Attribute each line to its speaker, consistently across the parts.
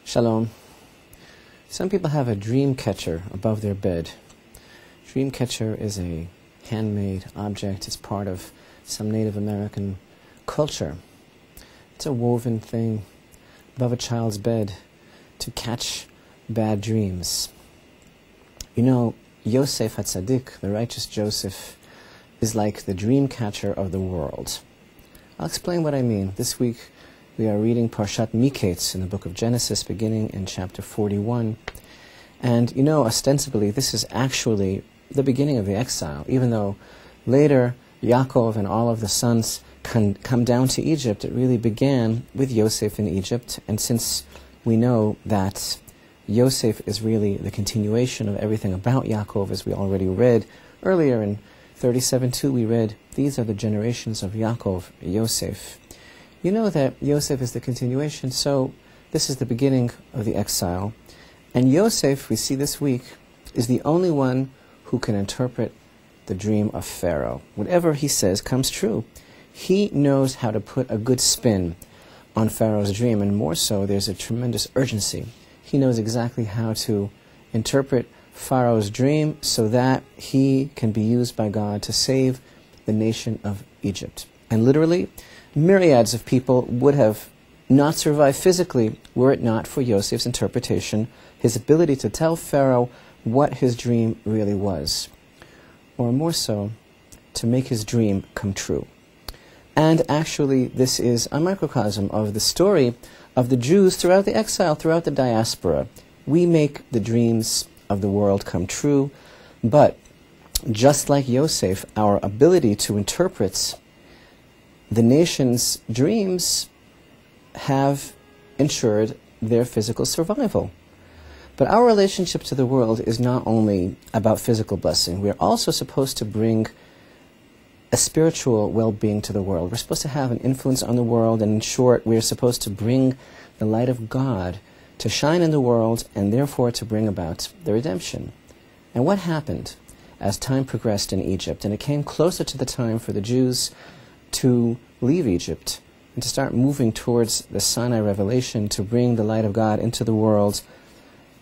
Speaker 1: Shalom. Some people have a dream catcher above their bed. Dream catcher is a handmade object. It's part of some Native American culture. It's a woven thing above a child's bed to catch bad dreams. You know, Yosef HaTzadik, the righteous Joseph, is like the dream catcher of the world. I'll explain what I mean. This week we are reading Parashat Miketz in the book of Genesis, beginning in chapter 41. And you know, ostensibly, this is actually the beginning of the exile, even though later Yaakov and all of the sons come down to Egypt. It really began with Yosef in Egypt, and since we know that Yosef is really the continuation of everything about Yaakov, as we already read earlier in 37:2, we read, these are the generations of Yaakov, Yosef. You know that Yosef is the continuation, so this is the beginning of the exile. And Yosef, we see this week, is the only one who can interpret the dream of Pharaoh. Whatever he says comes true. He knows how to put a good spin on Pharaoh's dream, and more so, there's a tremendous urgency. He knows exactly how to interpret Pharaoh's dream so that he can be used by God to save the nation of Egypt. And literally, myriads of people would have not survived physically were it not for Yosef's interpretation, his ability to tell Pharaoh what his dream really was, or more so, to make his dream come true. And actually, this is a microcosm of the story of the Jews throughout the exile, throughout the diaspora. We make the dreams of the world come true, but just like Yosef, our ability to interpret the nation's dreams have ensured their physical survival. But our relationship to the world is not only about physical blessing. We're also supposed to bring a spiritual well-being to the world. We're supposed to have an influence on the world, and in short, we're supposed to bring the light of God to shine in the world, and therefore to bring about the redemption. And what happened as time progressed in Egypt, and it came closer to the time for the Jews to leave Egypt and to start moving towards the Sinai revelation, to bring the light of God into the world,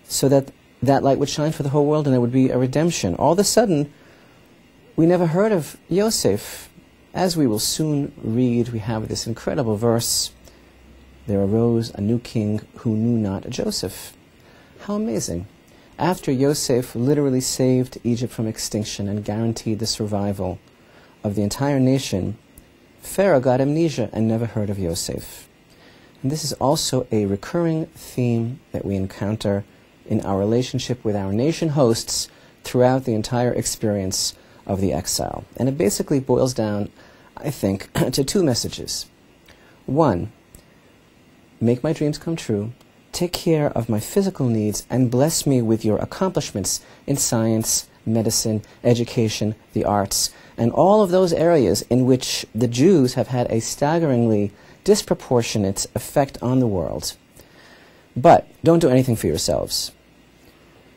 Speaker 1: so that that light would shine for the whole world and there would be a redemption. All of a sudden, we never heard of Yosef. As we will soon read, we have this incredible verse, there arose a new king who knew not Joseph. How amazing. After Yosef literally saved Egypt from extinction and guaranteed the survival of the entire nation, Pharaoh got amnesia and never heard of Yosef. And this is also a recurring theme that we encounter in our relationship with our nation hosts throughout the entire experience of the exile. And it basically boils down, I think, to two messages. One, make my dreams come true, take care of my physical needs, and bless me with your accomplishments in science, medicine, education, the arts, and all of those areas in which the Jews have had a staggeringly disproportionate effect on the world. But don't do anything for yourselves.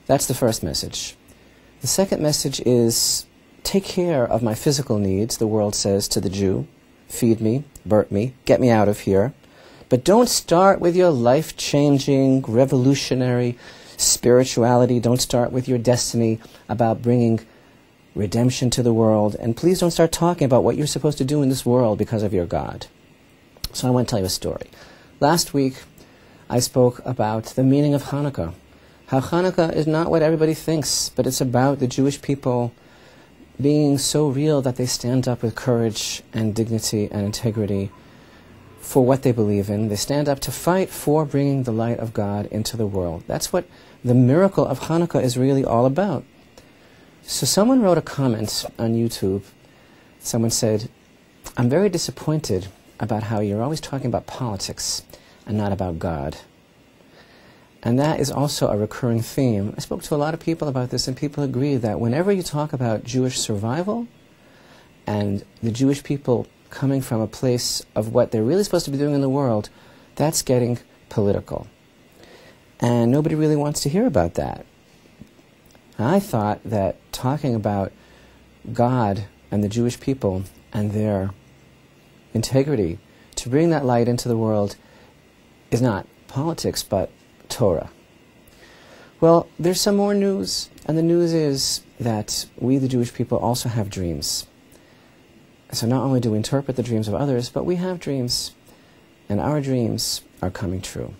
Speaker 1: That's the first message. The second message is, take care of my physical needs, the world says to the Jew. Feed me, birth me, get me out of here. But don't start with your life-changing, revolutionary spirituality. Don't start with your destiny about bringing redemption to the world. And please don't start talking about what you're supposed to do in this world because of your God. So I want to tell you a story. Last week, I spoke about the meaning of Hanukkah. How Hanukkah is not what everybody thinks, but it's about the Jewish people being so real that they stand up with courage and dignity and integrity for what they believe in. They stand up to fight for bringing the light of God into the world. That's what the miracle of Hanukkah is really all about. So someone wrote a comment on YouTube. Someone said, I'm very disappointed about how you're always talking about politics and not about God. And that is also a recurring theme. I spoke to a lot of people about this, and people agree that whenever you talk about Jewish survival and the Jewish people coming from a place of what they're really supposed to be doing in the world, that's getting political. And nobody really wants to hear about that. I thought that talking about God and the Jewish people and their integrity to bring that light into the world is not politics, but Torah. Well, there's some more news, and the news is that we, the Jewish people, also have dreams. So not only do we interpret the dreams of others, but we have dreams, and our dreams are coming true.